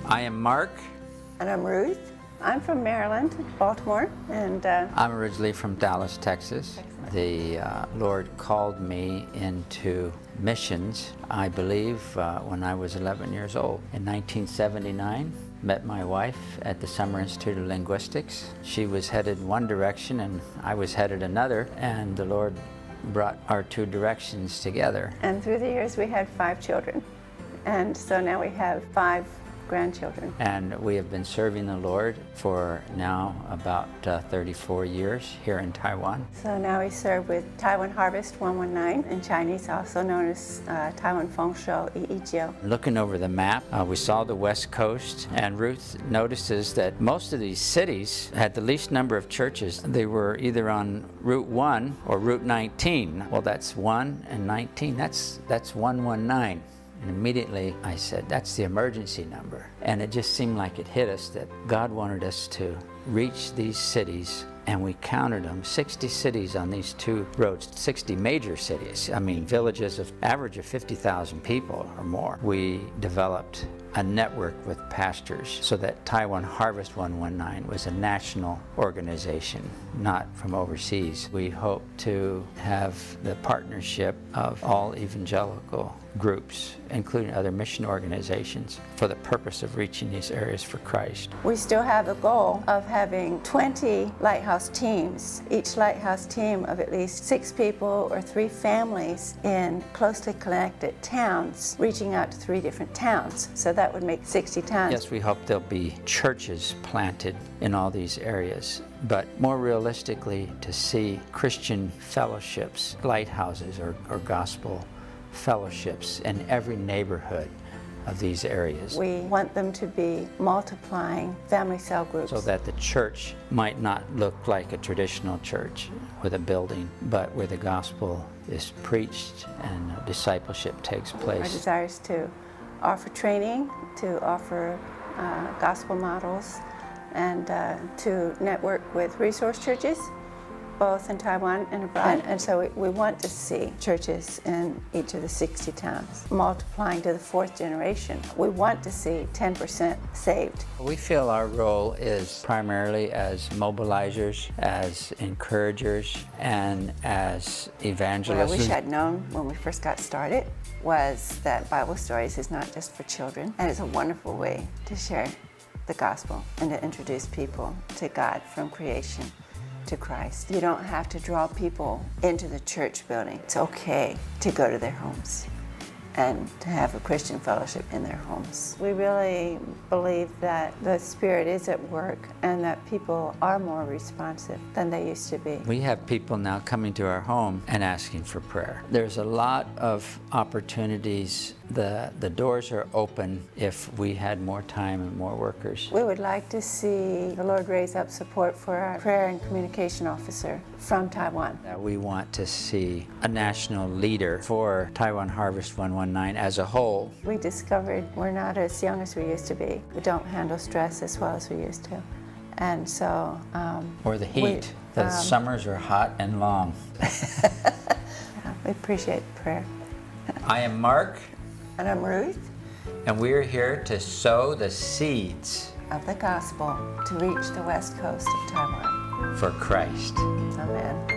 I am Mark. And I'm Ruth. I'm from Maryland, Baltimore, and I'm originally from Dallas, Texas. The Lord called me into missions, I believe, when I was 11 years old. In 1979, met my wife at the Summer Institute of Linguistics. She was headed one direction and I was headed another, and the Lord brought our two directions together. And through the years we had 5 children, and so now we have 5 grandchildren. And we have been serving the Lord for now about 34 years here in Taiwan. So now we serve with Taiwan Harvest 119 in Chinese, also known as Taiwan Fengshuo TH119. Looking over the map, we saw the West Coast, and Ruth notices that most of these cities had the least number of churches. They were either on Route 1 or Route 19. Well, that's 1 and 19. That's 119. And immediately I said, that's the emergency number. And it just seemed like it hit us that God wanted us to reach these cities, and we counted them, 60 cities on these 2 roads, 60 major cities. I mean, villages of average of 50,000 people or more. We developed a network with pastors so that Taiwan Harvest 119 was a national organization, not from overseas. We hope to have the partnership of all evangelical groups, including other mission organizations, for the purpose of reaching these areas for Christ. We still have a goal of having 20 lighthouse teams, each lighthouse team of at least 6 people or 3 families in closely connected towns, reaching out to 3 different towns. So that would make 60 towns. Yes, we hope there'll be churches planted in all these areas, but more realistically, to see Christian fellowships, lighthouses or gospel fellowships in every neighborhood of these areas. We want them to be multiplying family cell groups. So that the church might not look like a traditional church with a building, but where the gospel is preached and discipleship takes place. Our desire is to offer training, to offer gospel models, and to network with resource churches, both in Taiwan and abroad. And so we want to see churches in each of the 60 towns multiplying to the 4th generation. We want to see 10% saved. We feel our role is primarily as mobilizers, as encouragers, and as evangelists. What I wish I'd known when we first got started was that Bible Stories is not just for children, and it's a wonderful way to share the gospel and to introduce people to God from creation to Christ. You don't have to draw people into the church building. It's okay to go to their homes and to have a Christian fellowship in their homes. We really believe that the Spirit is at work and that people are more responsive than they used to be. We have people now coming to our home and asking for prayer. There's a lot of opportunities. The doors are open if we had more time and more workers. We would like to see the Lord raise up support for our prayer and communication officer from Taiwan. We want to see a national leader for Taiwan Harvest 119 as a whole. We discovered we're not as young as we used to be. We don't handle stress as well as we used to. And so... or the heat. The summers are hot and long. We appreciate prayer. I am Mark. And I'm Ruth. And we're here to sow the seeds of the gospel to reach the west coast of Taiwan. for Christ. Amen.